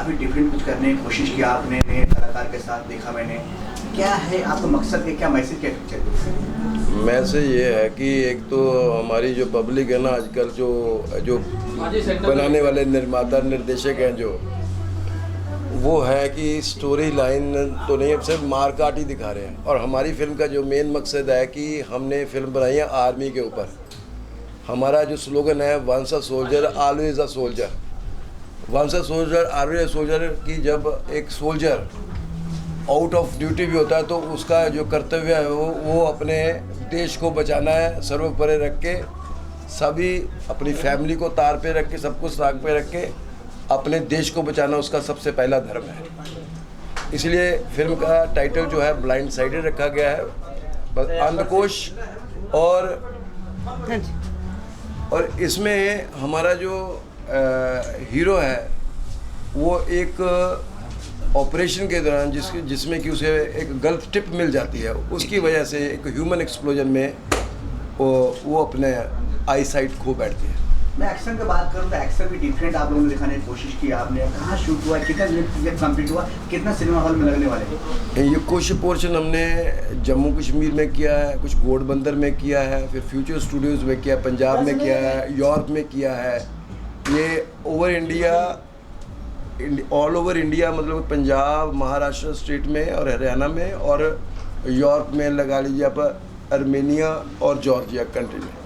काफ़ी डिफरेंट कुछ करने की कोशिश की आपने, नए कलाकार के साथ देखा मैंने। क्या है आपका मकसद है, क्या मैसेज क्या पिक्चर है? मैसेज ये है कि एक तो हमारी जो पब्लिक है ना आजकल, जो जो बनाने वाले निर्माता निर्देशक हैं, जो वो है कि स्टोरी लाइन तो नहीं, अब सिर्फ मार काट ही दिखा रहे हैं। और हमारी फिल्म का जो मेन मकसद है कि हमने फिल्म बनाई है आर्मी के ऊपर। हमारा जो स्लोगन है once a soldier always a soldier. Once a soldier always a soldier कि जब एक सोल्जर आउट ऑफ ड्यूटी भी होता है तो उसका जो कर्तव्य है वो अपने देश को बचाना है, सर्वोपरि रख के, सभी अपनी फैमिली को तार पे रख के, सब कुछ ताक पे रख के अपने देश को बचाना उसका सबसे पहला धर्म है। इसलिए फिल्म का टाइटल जो है ब्लाइंड साइडेड रखा गया है, अंधकोश। और इसमें हमारा जो हीरो है वो एक ऑपरेशन के दौरान जिसमें कि उसे एक गलत टिप मिल जाती है, उसकी वजह से एक ह्यूमन एक्सप्लोजन में वो अपने आई साइट खो बैठती है। मैं एक्शन की बात करूँ तो एक्शन भी डिफरेंट आप लोगों ने दिखाने की कोशिश की आपने। कहाँ शूट हुआ, कितना मिनट कंप्लीट हुआ, कितना सिनेमा हॉल में लगने वाले हैं? ये कुछ पोर्शन हमने जम्मू कश्मीर में किया है, कुछ घोड़बंदर में किया है, फिर फ्यूचर स्टूडियोज़ में किया है, पंजाब में किया है, यूरोप में किया है। ये over India, all over India, मतलब पंजाब, महाराष्ट्र स्टेट में और हरियाणा में, और यूरोप में लगा लीजिए आप, आर्मेनिया और जॉर्जिया कंट्री में।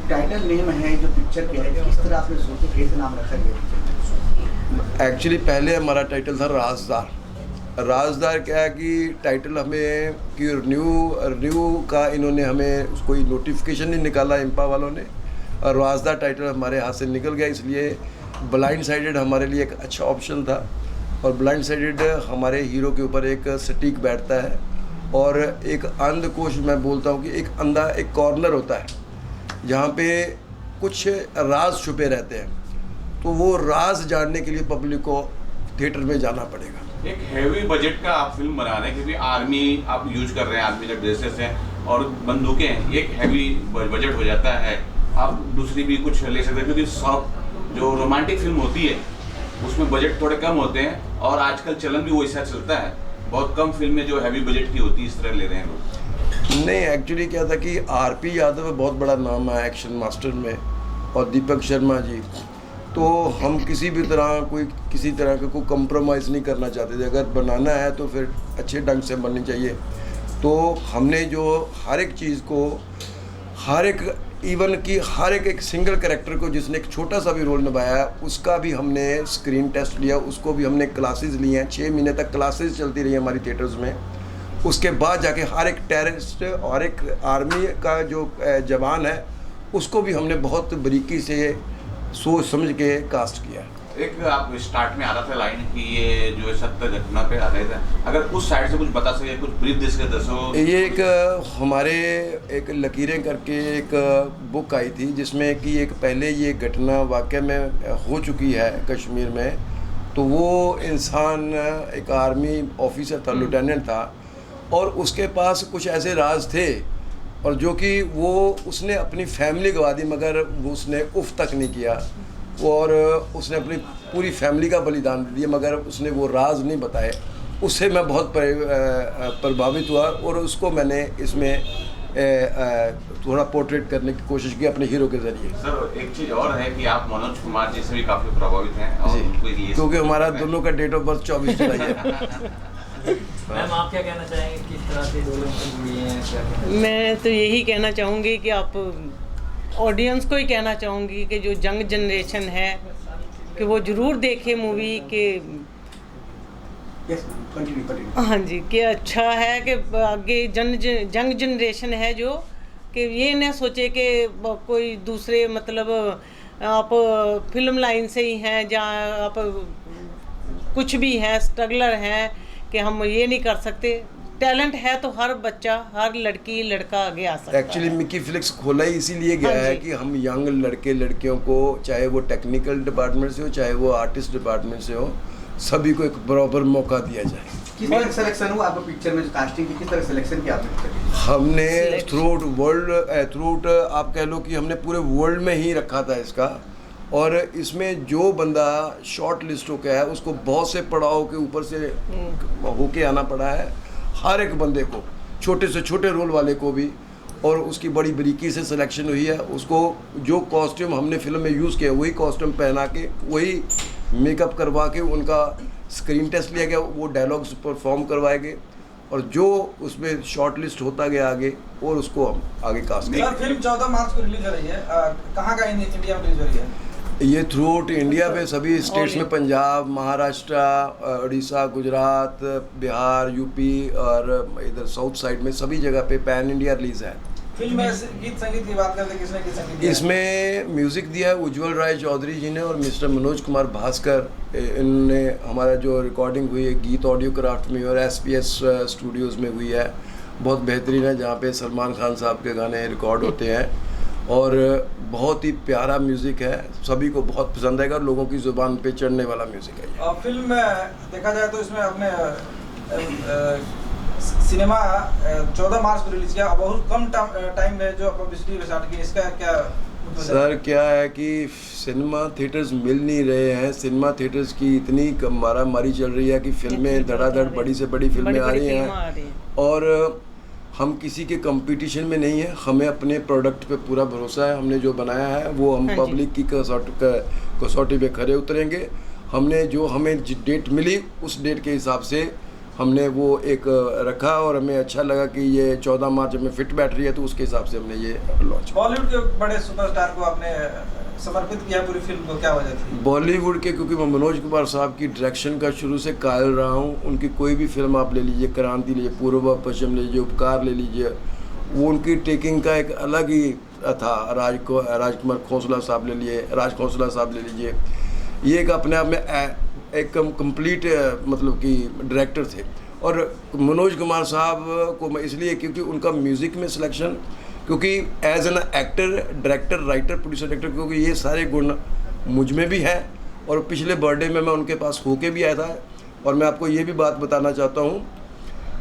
टाइटल नेम है जो पिक्चर के है, किस तरह आपने सोचा, कैसे नाम रखा गया? एक्चुअली पहले हमारा टाइटल था राजदार। राजदार क्या है कि टाइटल हमें कि रिन्यू का इन्होंने हमें कोई नोटिफिकेशन नहीं निकाला इंपा वालों ने, और राजदार टाइटल हमारे हाथ से निकल गया। इसलिए ब्लाइंड साइडेड हमारे लिए एक अच्छा ऑप्शन था। और ब्लाइंड साइडेड हमारे हीरो के ऊपर एक सटीक बैठता है। और एक अंधकोश, मैं बोलता हूँ कि एक अंधा एक कॉर्नर होता है जहाँ पे कुछ राज छुपे रहते हैं, तो वो राज जानने के लिए पब्लिक को थिएटर में जाना पड़ेगा। एक हैवी बजट का आप फिल्म बना रहे हैं, क्योंकि आर्मी आप यूज कर रहे हैं, आर्मी के ड्रेसेस हैं और बंदूकें हैं, एक हैवी बजट हो जाता है। आप दूसरी भी कुछ ले सकते हैं, क्योंकि सॉफ्ट जो रोमांटिक फिल्म होती है उसमें बजट थोड़े कम होते हैं, और आजकल चलन भी वैसा चलता है, बहुत कम फिल्में जो हैवी बजट की होती है इस तरह ले रहे हैं लोग। नहीं, एक्चुअली क्या था कि आरपी यादव बहुत बड़ा नाम है एक्शन मास्टर में, और दीपक शर्मा जी, तो हम किसी भी तरह किसी तरह का कोई कंप्रोमाइज़ नहीं करना चाहते थे। अगर बनाना है तो फिर अच्छे ढंग से बननी चाहिए। तो हमने जो हर एक चीज़ को, हर एक इवन कि हर एक सिंगल कैरेक्टर को जिसने एक छोटा सा भी रोल निभाया है, उसका भी हमने स्क्रीन टेस्ट लिया, उसको भी हमने क्लासेस ली हैं। 6 महीने तक क्लासेस चलती रही हमारी थिएटर्स में। उसके बाद जाके हर एक टेररिस्ट और एक आर्मी का जो जवान है उसको भी हमने बहुत बारीकी से सोच समझ के कास्ट किया। एक आप स्टार्ट में आ रहा था लाइन कि ये जो सत्य घटना पे आधारित है, अगर उस साइड से कुछ बता सके, कुछ ब्रीफ दे सके दर्शकों। ये एक हमारे एक लकीरें करके एक बुक आई थी, जिसमें कि एक पहले ये घटना वाकई में हो चुकी है कश्मीर में। तो वो इंसान एक आर्मी ऑफिसर था, लेफ्टिनेंट था, और उसके पास कुछ ऐसे राज थे, और जो कि वो उसने अपनी फैमिली गवा दी, मगर वो उसने उफ तक नहीं किया, और उसने अपनी पूरी फैमिली का बलिदान दिया, मगर उसने वो राज नहीं बताए। उससे मैं बहुत प्रभावित हुआ, और उसको मैंने इसमें थोड़ा पोर्ट्रेट करने की कोशिश की अपने हीरो के ज़रिए। सर, एक चीज़ और है कि आप मनोज कुमार जी से भी काफ़ी प्रभावित हैं, और क्योंकि हमारा दोनों का डेट ऑफ बर्थ 24 जुलाई है। मैम, आप क्या कहना चाहेंगे, किस तरह से दोनों से जुड़ी हैं, क्या कहना? मैं तो यही कहना चाहूँगी कि आप ऑडियंस को ही कहना चाहूँगी कि जो यंग जनरेशन है कि वो ज़रूर देखे मूवी के। हाँ जी, कि अच्छा है कि आगे यंग जनरेशन है जो कि ये ना सोचे कि कोई दूसरे मतलब आप फिल्म लाइन से ही हैं, जहाँ आप कुछ भी हैं, स्ट्रगलर हैं, कि हम ये नहीं कर सकते। टैलेंट है तो हर बच्चा, हर लड़की लड़का आगे आ सकता है। एक्चुअली मिकी फ्लिक्स खोला ही इसीलिए गया है कि हम यंग लड़के लड़कियों को, चाहे वो टेक्निकल डिपार्टमेंट से हो, चाहे वो आर्टिस्ट डिपार्टमेंट से हो, सभी को एक बराबर मौका दिया जाए। किस तरह सिलेक्शन हुआ आपको पिक्चर में, कास्टिंग की किस तरह सिलेक्शन किया आपने? हमने थ्रू आउट आप कह लो कि हमने पूरे वर्ल्ड में ही रखा था इसका, और इसमें जो बंदा शॉर्ट लिस्ट होके है उसको बहुत से पड़ाव के ऊपर से होके आना पड़ा है, हर एक बंदे को, छोटे से छोटे रोल वाले को भी, और उसकी बड़ी बारीकी से सिलेक्शन हुई है। उसको जो कॉस्ट्यूम हमने फिल्म में यूज़ किया वही कॉस्ट्यूम पहना के, वही मेकअप करवा के उनका स्क्रीन टेस्ट लिया गया, वो डायलॉग्स परफॉर्म करवाए गए, और जो उसमें शॉर्ट लिस्ट होता गया आगे और उसको हम आगे कास्ट सर करेंगे। फिल्म 14 मार्च को रिलीज हो रही है, कहाँ का इंडिया में रिलीज हो रही है? ये थ्रू आउट इंडिया में सभी स्टेट्स में, पंजाब, महाराष्ट्र, उड़ीसा, गुजरात, बिहार, यूपी और इधर साउथ साइड में सभी जगह पे पैन इंडिया रिलीज है। फिल्म में गीत संगीत की बात करते हैं, किसने गीत संगीत दिया है? इसमें म्यूज़िक दिया है उज्जवल राय चौधरी जी ने और मिस्टर मनोज कुमार भास्कर। इन्होंने हमारा जो रिकॉर्डिंग हुई है गीत ऑडियो क्राफ्ट में और SPS स्टूडियोज़ में हुई है, बहुत बेहतरीन है, जहाँ पे सलमान खान साहब के गाने रिकॉर्ड होते हैं, और बहुत ही प्यारा म्यूज़िक है, सभी को बहुत पसंद आएगा, लोगों की ज़ुबान पे चढ़ने वाला म्यूज़िक है ये। और फिल्म में देखा जाए तो इसमें अपने सिनेमा 14 मार्च को रिलीज किया, बहुत कम टाइम में जो पब्लिसिटी स्टार्ट की, इसका क्या सर क्या है कि सिनेमा थिएटर्स मिल नहीं रहे हैं, सिनेमा थिएटर्स की इतनी मारामारी चल रही है कि फिल्में धड़ाधड़ बड़ी से बड़ी फिल्में आ रही हैं, और हम किसी के कंपटीशन में नहीं है, हमें अपने प्रोडक्ट पे पूरा भरोसा है। हमने जो बनाया है वो हम पब्लिक की कसौटी पे खरे उतरेंगे। हमने जो हमें डेट मिली उस डेट के हिसाब से हमने वो एक रखा, और हमें अच्छा लगा कि ये 14 मार्च में फिट बैठ रही है, तो उसके हिसाब से हमने ये लॉन्च। बॉलीवुड के बड़े सुपरस्टार को आपने समर्पित किया पूरी फिल्म को, क्या वजह थी? बॉलीवुड के, क्योंकि मैं मनोज कुमार साहब की डायरेक्शन का शुरू से कायल रहा हूँ। उनकी कोई भी फिल्म आप ले लीजिए, क्रांति लीजिए, पूर्व पश्चिम ले लीजिए, उपकार ले लीजिए, वो उनकी टेकिंग का एक अलग ही था। राजकुमार खोसला साहब ले लिए, राज खोसला साहब ले लीजिए, ये एक अपने आप में एक कंप्लीट मतलब कि डायरेक्टर थे। और मनोज कुमार साहब को मैं इसलिए, क्योंकि उनका म्यूज़िक में सिलेक्शन, क्योंकि as an actor, director, writer, producer, director, क्योंकि ये सारे गुण मुझ में भी हैं। और पिछले बर्थडे में मैं उनके पास होके भी आया था, और मैं आपको ये भी बात बताना चाहता हूँ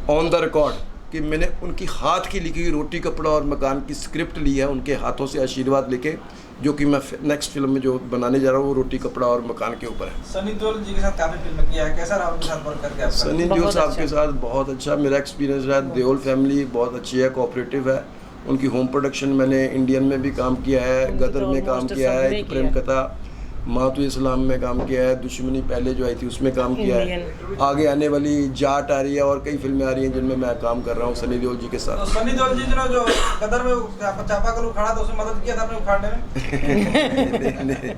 ऑन द रिकॉर्ड कि मैंने उनकी हाथ की लिखी हुई रोटी कपड़ा और मकान की स्क्रिप्ट ली है उनके हाथों से आशीर्वाद लेके, जो कि मैं नेक्स्ट फिल्म में जो बनाने जा रहा हूँ वो रोटी कपड़ा और मकान के ऊपर है। सनी देओल जी के साथ काफी फिल्म किया है, कैसा रहा उनके साथ वर्क करके आपका? सनी देओल साहब के साथ बहुत अच्छा मेरा एक्सपीरियंस रहा। देओल फैमिली बहुत अच्छी है, कोऑपरेटिव है। उनकी होम प्रोडक्शन मैंने इंडियन में भी काम किया है, गदर में काम किया है, एक प्रेम कथा, मातु इस्लाम में काम किया है, दुश्मनी पहले जो आई थी उसमें काम किया है, आगे आने वाली जाट आ रही है और कई फिल्में आ रही हैं जिनमें मैं काम कर रहा हूँ सनी देओल जी के साथ। तो सनी देओल जी ने जो गदर में चापाकल उखाड़ा था उसमें मदद किया था आपने उखाड़ने में? नहीं,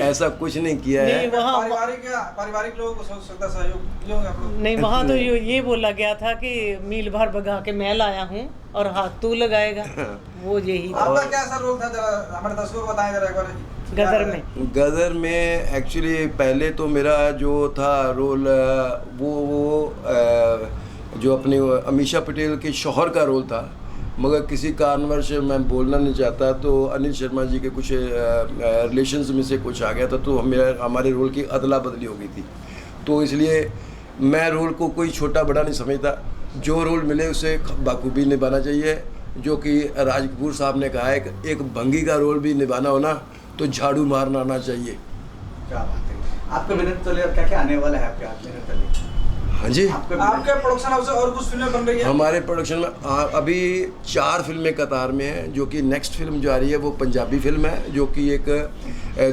ऐसा कुछ नहीं किया है। पारिवारिक लोगों को सोच सकता सहयोग जो आप लोग नहीं, वहाँ तो ये बोला गया था कि मील भर भगा के मैं लाया हूँ और हाथ तू लगाएगा, वो यही था। आपका क्या रोल था, जरा हमारे दर्शकों को बताएं जरा एक बार। गदर में एक्चुअली पहले तो मेरा जो था रोल वो जो अपने अमीषा पटेल के शौहर का रोल था, मगर किसी कारणवश मैं बोलना नहीं चाहता, तो अनिल शर्मा जी के कुछ रिलेशंस में से कुछ आ गया था, तो हमारे रोल की अदला बदली हो गई थी। तो इसलिए मैं रोल को कोई छोटा बड़ा नहीं समझता, जो रोल मिले उसे बाखूबी निभाना चाहिए। जो कि राज कपूर साहब ने कहा है कि एक भंगी का रोल भी निभाना हो ना तो झाड़ू मारना आना चाहिए। क्या बात है। आपका मेहनत चले और क्या क्या आने वाला है आपके हाथ मेहनत चले? हाँ जी, आपके प्रोडक्शन हाउस से और कुछ फिल्में बन रही है? हमारे प्रोडक्शन में अभी 4 फिल्में कतार में हैं, जो कि नेक्स्ट फिल्म जो आ रही है वो पंजाबी फिल्म है, जो कि एक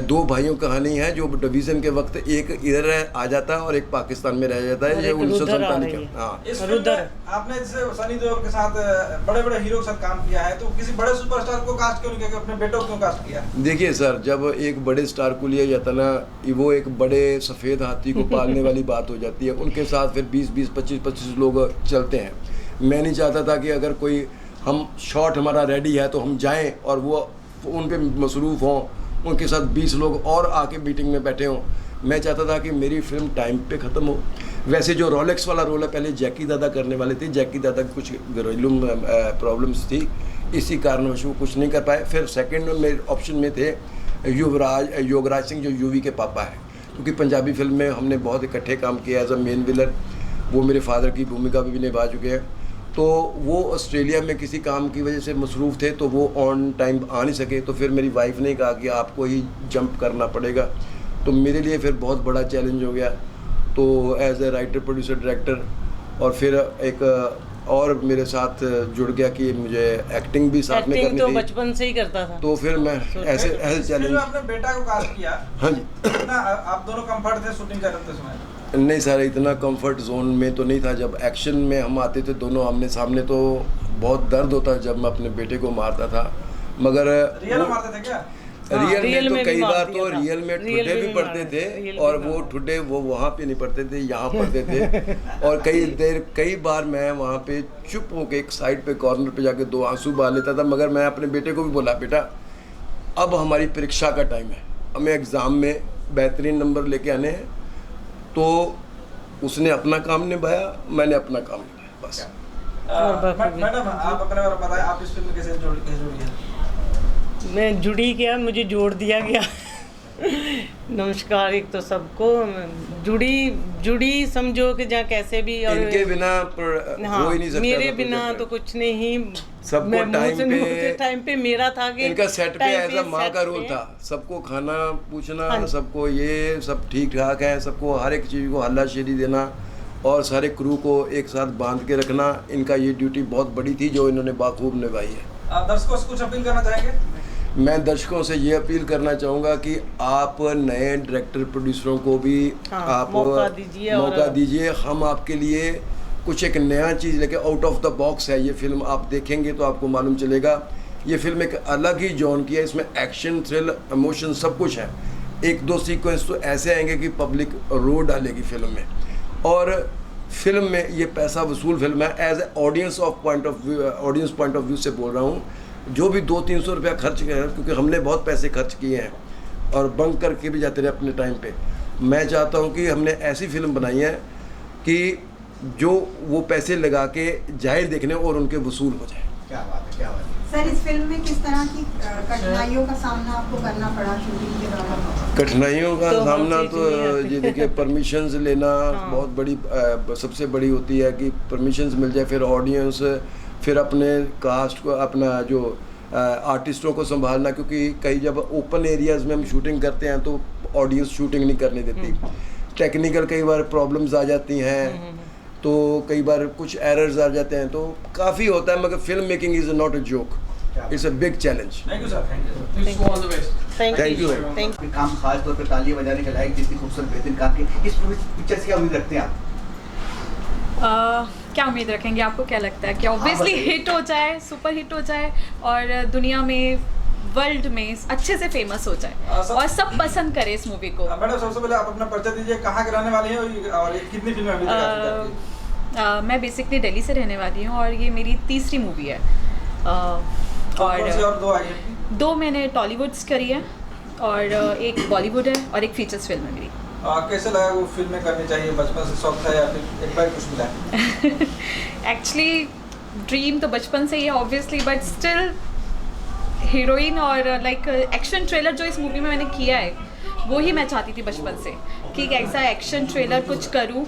2 भाइयों कहानी है, जो डिवीज़न के वक्त एक इधर आ जाता है और एक पाकिस्तान में रह जाता है। ये 1947 का। हाँ, इस फिल्म में आपने जैसे सनी देओल के साथ बड़े बड़े हीरो के साथ काम किया है, तो किसी बड़े सुपरस्टार को कास्ट क्यों नहीं किया, अपने बेटों को क्यों कास्ट किया? देखिए सर, जब एक बड़े स्टार को लिया जाता ना, वो एक बड़े सफ़ेद हाथी को पालने वाली बात हो जाती है। उनके साथ फिर 20-20, 25-25 लोग चलते हैं। मैं नहीं चाहता था कि अगर कोई हम शॉट हमारा रेडी है तो हम जाएं और वो उन पे मसरूफ़ हों, उनके साथ 20 लोग और आके मीटिंग में बैठे हों। मैं चाहता था कि मेरी फिल्म टाइम पे ख़त्म हो। वैसे जो रोलेक्स वाला रोल है पहले जैकी दादा करने वाले थे, जैकी दादा की कुछ घरेलू प्रॉब्लम्स थी, इसी कारणवश वो कुछ नहीं कर पाए। फिर सेकंड में मेरे ऑप्शन में थे योगराज सिंह, जो यूवी के पापा हैं, क्योंकि पंजाबी फिल्म में हमने बहुत इकट्ठे काम किया एज अ मेन विलन। वो मेरे फादर की भूमिका भी निभा चुके हैं। तो वो ऑस्ट्रेलिया में किसी काम की वजह से मसरूफ़ थे, तो वो ऑन टाइम आ नहीं सके। तो फिर मेरी वाइफ ने कहा कि आपको ही जंप करना पड़ेगा। तो मेरे लिए फिर बहुत बड़ा चैलेंज हो गया। तो as a writer, producer, director, और फिर एक और मेरे साथ जुड़ गया कि मुझे एक्टिंग भी साथ में एक्टिंग करनी तो थी। बचपन से ही करता था। तो फिर मैं ऐसे फिल्म चैलेंज, में अपने बेटा को कास्ट किया, हाँ जी, कितना आप दोनों कंफर्ट थे शूटिंग करते समय? नहीं सर, इतना कंफर्ट जोन में तो नहीं था। जब एक्शन में हम आते थे दोनों आमने सामने, तो बहुत दर्द होता जब मैं अपने बेटे को मारता था। मगर रियल में मारते थे क्या? रियल रियल में में तो भी कई मार बार दिया तो था। रियल में रियल ठुड्डे में भी भी पड़ते मारा, थे, रियल और में भी वो मारा। ठुड्डे वो वहाँ पे नहीं पड़ते थे, यहाँ पड़ते थे। और कई बार मैं वहाँ पे चुप होके एक साइड पे कॉर्नर पे जाके 2 आंसू बहा लेता था। मगर मैं अपने बेटे को भी बोला, बेटा अब हमारी परीक्षा का टाइम है, हमें एग्ज़ाम में बेहतरीन नंबर लेके आने हैं। तो उसने अपना काम निभाया, मैंने अपना काम निभाया, बस। मैडम आप अपने बारे में बताएं, आप इस फिल्म में कैसे जुड़ी हैं? मैं जुड़ी क्या, मुझे जोड़ दिया गया। नमस्कार एक तो सबको। जुड़ी समझो कि जहाँ कैसे भी, और इनके बिना हाँ, हो ही नहीं सकता। मेरे बिना तो कुछ नहीं। सबको मैं टाइम टाइम पे मेरा था कि इनका सेट पे टाइम ऐसा माँ सेट का रोल पे- था। सबको खाना पूछना, हाँ। सबको ये सब ठीक ठाक है, सबको हर एक चीज़ को हल्लाशेरी देना, और सारे क्रू को एक साथ बांध के रखना। इनका ये ड्यूटी बहुत बड़ी थी जो इन्होंने बाखूब निभाई है। दर्शकों से कुछ अपील करना चाहेंगे? मैं दर्शकों से ये अपील करना चाहूँगा कि आप नए डायरेक्टर, प्रोड्यूसरों को भी हाँ, आप मौका दीजिए। मौका और दीजिए। हम आपके लिए कुछ एक नया चीज़ लेके, आउट ऑफ द बॉक्स है ये फिल्म। आप देखेंगे तो आपको मालूम चलेगा। ये फिल्म एक अलग ही जॉन की है। इसमें एक्शन, थ्रिल, इमोशन सब कुछ है। 1-2 सीक्वेंस तो ऐसे आएंगे कि पब्लिक रो डालेगी फिल्म में। और फिल्म में ये पैसा वसूल फिल्म है। As a audience point of view से बोल रहा हूँ। जो भी 200-300 रुपया खर्च किया है, क्योंकि हमने बहुत पैसे खर्च किए हैं और बंक करके भी जाते रहे अपने टाइम पे। मैं चाहता हूँ कि हमने ऐसी फिल्म बनाई है कि जो वो पैसे लगा के जाहिर देखने और उनके वसूल हो जाए। क्या बात है, क्या बात है। सर, इस फिल्म में किस तरह की कठिनाइयों का सामना आपको करना पड़ा शूटिंग के दौरान? कठिनाइयों का तो हर सामना चीज़ तो में आती है। ये देखिए, परमिशंस लेना हाँ। बहुत बड़ी सबसे बड़ी होती है कि परमिशंस मिल जाए। फिर ऑडियंस, फिर अपने कास्ट को, अपना जो आर्टिस्टों को संभालना, क्योंकि कई जब ओपन एरियाज़ में हम शूटिंग करते हैं तो ऑडियंस शूटिंग नहीं करने देती। टेक्निकल कई बार प्रॉब्लम्स आ जाती हैं, तो कई बार कुछ एरर्स आ जाते हैं, तो काफ़ी होता है। मगर film making is not a joke, it's a big challenge. Thank you sir, thank you, all the best. Thank you. Thank ये काम खास तौर पे तालियां बजाने के लायक, जितनी खूबसूरत बेहतरीन काम की इस पिक्चर से क्या उम्मीद रखते हैं आप? क्या उम्मीद रखेंगे? आपको क्या लगता है कि ऑब्वियसली बताइए। हिट हो जाए, सुपर हिट हो जाए, और दुनिया में, वर्ल्ड में अच्छे से फेमस हो जाए और सब पसंद करे इस मूवी को। मैडम सबसे पहले आप अपना परिचय दीजिए, कहाँ के रहने वाली हैं और ये कितनी फिल्में अभी तक आप की? मैं बेसिकली दिल्ली से रहने वाली हूँ और ये मेरी तीसरी मूवी है। कौन सी और 2 आई हैं? 2 मैंने टॉलीवुड्स करी है, और एक बॉलीवुड है, और एक फीचर्स फिल्म है मेरी। कैसे लगा वो फिल्में करनी चाहिए? बचपन से शौक था या फिर एक बार कुछ मिला? एक्चुअली ड्रीम तो बचपन से ही है ऑब्वियसली, बट स्टिल हीरोइन और लाइक एक्शन ट्रेलर जो इस मूवी में मैंने किया है, वो ही मैं चाहती थी बचपन से कि एक ऐसा एक्शन ट्रेलर कुछ करूं,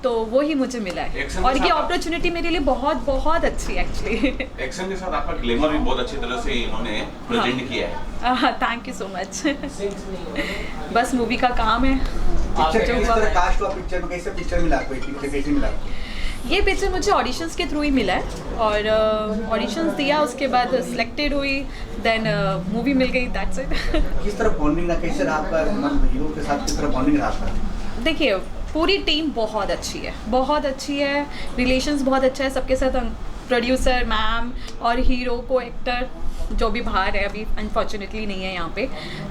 तो वो ही मुझे मिला है। Action और के ये साथ- अपॉर्चुनिटी मेरे लिए बहुत बहुत अच्छी है एक्चुअली। एक्शन के साथ आपका ग्लैमर भी बहुत अच्छी तरह से इन्होंने प्रेजेंट किया है। Thank you so much. बस मूवी का काम है। पिक्चर जो किस हुआ तरह है। कास्ट हुआ पिक्चर में? कैसे पिक्चर मिला आपको? पिक्चर कैसे मिला आपको? ये पिक्चर मुझे ऑडिशंस के थ्रू ही मिला है, और ऑडिशंस दिया, उसके बाद सिलेक्टेड हुई, देन मूवी मिल गई, दैट्स इट। किस तरह बॉन्डिंग रहा? कैसे रहा आपका मतलब हीरो के साथ? किस तरह बॉन्डिंग रहा आपका? देखिए, पूरी टीम बहुत अच्छी है, बहुत अच्छी है, रिलेशंस बहुत अच्छा है सबके साथ। प्रोड्यूसर मैम और हीरो को एक्टर जो भी बाहर है, अभी अनफॉर्चुनेटली नहीं है यहाँ पे,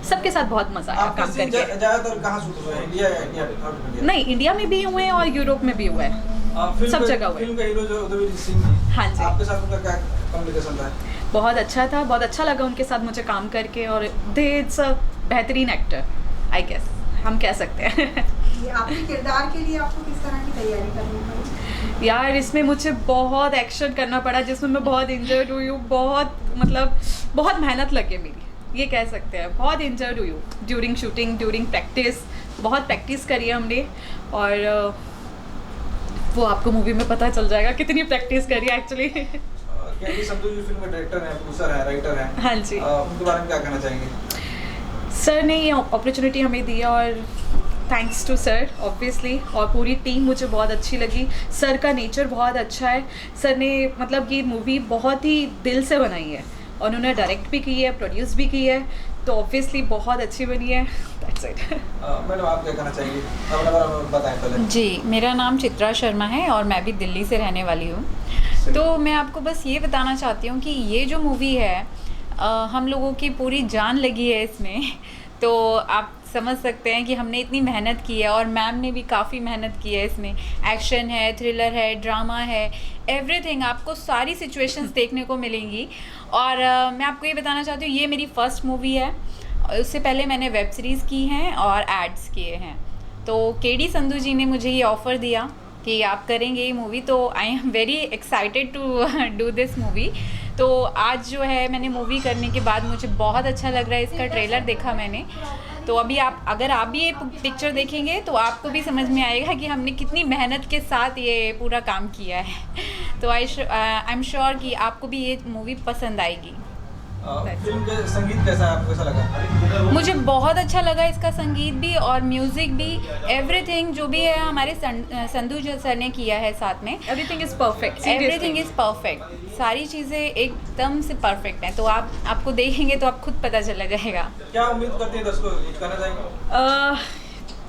सबके साथ बहुत मजा आया आपके काम सीन करके। ज्यादातर कहाँ शूट हुए हैं? इंडिया या इंडिया आउट ऑफ इंडिया? नहीं, इंडिया में भी हुए हैं और यूरोप में भी हुए हैं, सब जगह हुए। फिल्म का हीरो जो उदयवीर सिंह जी, हाँ जी। आपके साथ उनका क्या कम्युनिकेशन था? बहुत अच्छा था, बहुत अच्छा लगा उनके साथ मुझे काम करके, और दे इट्स अ बेहतरीन एक्टर, आई गेस हम कह सकते हैं। ये आपके किरदार के लिए आपको किस तरह की तैयारी करनी पड़ी? यार, इसमें मुझे बहुत एक्शन करना पड़ा, जिसमें मैं बहुत इंजर्ड हुई हूँ, बहुत मतलब बहुत मेहनत लगी मेरी, ये कह सकते हैं। बहुत इंजर्ड हुई हूँ ड्यूरिंग शूटिंग, ड्यूरिंग प्रैक्टिस, बहुत प्रैक्टिस करी है हमने, और वो आपको मूवी में पता चल जाएगा कितनी प्रैक्टिस करी है एक्चुअली। केडी संधू जी फिल्म के डायरेक्टर हैं, प्रोड्यूसर हैं, राइटर हैं। हाँ जी। उनके बारे में क्या कहना चाहेंगे? सर ने ये अपॉर्चुनिटी हमें दी और थैंक्स टू सर ऑब्वियसली, और पूरी टीम मुझे बहुत अच्छी लगी। सर का नेचर बहुत अच्छा है। सर ने मतलब ये मूवी बहुत ही दिल से बनाई है और उन्होंने डायरेक्ट भी की है, प्रोड्यूस भी की है, तो ऑब्वियसली बहुत अच्छी बनी है। That's it. मैडम आप क्या कहना चाहेंगे? अपना बारे में बताएं पहले। जी, मेरा नाम चित्रा शर्मा है और मैं भी दिल्ली से रहने वाली हूँ। तो मैं आपको बस ये बताना चाहती हूँ कि ये जो मूवी है हम लोगों की पूरी जान लगी है इसमें, तो आप समझ सकते हैं कि हमने इतनी मेहनत की है और मैम ने भी काफ़ी मेहनत की है इसमें। एक्शन है, थ्रिलर है, ड्रामा है, एवरीथिंग, आपको सारी सिचुएशंस देखने को मिलेंगी। और मैं आपको ये बताना चाहती हूँ, ये मेरी फर्स्ट मूवी है। उससे पहले मैंने वेब सीरीज़ की हैं और एड्स किए हैं। तो केडी संधू जी ने मुझे ये ऑफ़र दिया कि आप करेंगे ये मूवी, तो I am very excited to do this movie. तो आज जो है मैंने मूवी करने के बाद मुझे बहुत अच्छा लग रहा है। इसका ट्रेलर देखा मैंने, तो अभी अगर आप भी ये पिक्चर देखेंगे तो आपको भी समझ में आएगा कि हमने कितनी मेहनत के साथ ये पूरा काम किया है। तो आई एम श्योर कि आपको भी ये मूवी पसंद आएगी। फिल्म का संगीत कैसा है, आपको कैसा लगा? मुझे बहुत अच्छा लगा इसका संगीत भी और म्यूज़िक भी, एवरीथिंग जो भी है हमारे संधू सर ने किया है साथ में। Everything is perfect, everything is perfect, सारी चीज़ें एकदम से परफेक्ट हैं। तो आपको देखेंगे तो आप खुद पता चला जाएगा। क्या उम्मीद करते हैं दर्शकों, कुछ कहना चाहेंगे?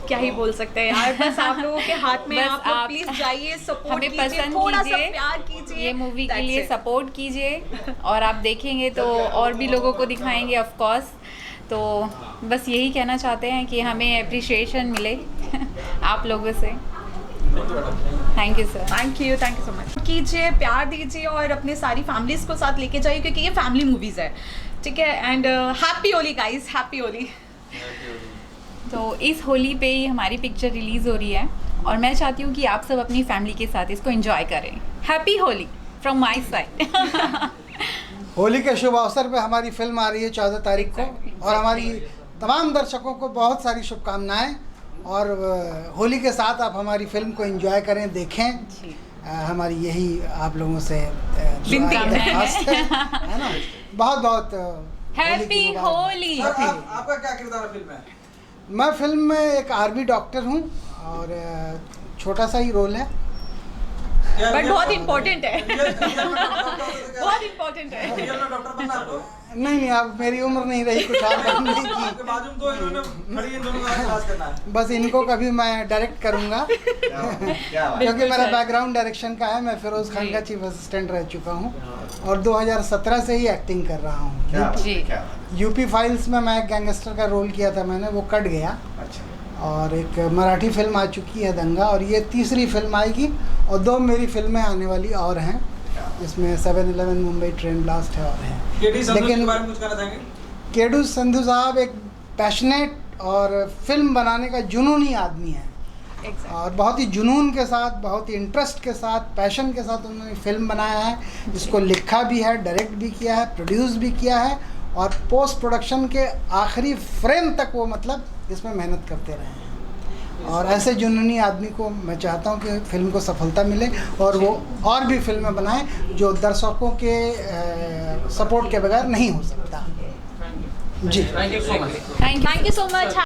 क्या ही बोल सकते हैं यार, बस आप लोगों के हाथ में। बस आप प्लीज जाइए, सपोर्ट हमें कीजिए, पसंद थोड़ा सा कीजिए, प्यार कीजिए, ये मूवी के That's लिए it. सपोर्ट कीजिए और आप देखेंगे तो और भी लोगों को दिखाएंगे ऑफ कोर्स। तो बस यही कहना चाहते हैं कि हमें अप्रिशिएशन मिले आप लोगों से। Thank you sir. Thank you so much. कीजिए, प्यार दीजिए और अपने सारी फैमिलीज को साथ लेके जाइए, क्योंकि ये फैमिली मूवीज है, ठीक है। And happy Holi guys, happy Holi. तो इस होली पे ही हमारी पिक्चर रिलीज़ हो रही है और मैं चाहती हूँ कि आप सब अपनी फैमिली के साथ इसको एंजॉय करें। Happy Holi from my side. Holi के शुभ अवसर पे हमारी फिल्म आ रही है 14 तारीख को और हमारी तमाम दर्शकों को बहुत सारी शुभकामनाएं। और होली के साथ आप हमारी फिल्म को एंजॉय करें, देखें। हमारी यही आप लोगों से दरख्वास्त है ना। बहुत बहुत हैप्पी होली। आपका क्या किरदार फिल्म में? मैं फिल्म में एक आर्मी डॉक्टर हूँ और छोटा सा ही रोल है, बट बहुत इम्पोर्टेंट है। बहुत इम्पोर्टेंट है। रियल में डॉक्टर बनना आपको? नहीं, अब मेरी उम्र नहीं रही कुछ और बनने की। आपके बाजू में तो इन्होंने खड़ी इन दोनों का इलाज करना है। बस इनको कभी मैं डायरेक्ट करूँगा क्योंकि मेरा बैकग्राउंड डायरेक्शन का है। मैं फिरोज खान का चीफ असिस्टेंट रह चुका हूँ और 2017 से ही एक्टिंग कर रहा हूँ। यूपी फाइल्स में मैं एक गैंगस्टर का रोल किया था मैंने, वो कट गया। और एक मराठी फिल्म आ चुकी है दंगा, और ये तीसरी फिल्म आएगी और 2 मेरी फिल्में आने वाली और हैं, इसमें 7/11 मुंबई ट्रेन ब्लास्ट है और है। लेकिन कुछ कहना चाहेंगे? केडी संधू साहब एक पैशनेट और फिल्म बनाने का जुनूनी आदमी है और बहुत ही जुनून के साथ, बहुत ही इंटरेस्ट के साथ, पैशन के साथ उन्होंने फिल्म बनाया है। इसको लिखा भी है, डायरेक्ट भी किया है, प्रोड्यूस भी किया है और पोस्ट प्रोडक्शन के आखिरी फ्रेम तक वो मतलब इसमें मेहनत करते रहे हैं। और ऐसे जुनूनी आदमी को मैं चाहता हूँ कि फिल्म को सफलता मिले और वो और भी फिल्में बनाएं जो दर्शकों के सपोर्ट के बगैर नहीं हो सकता। जी, थैंक यू सो मच।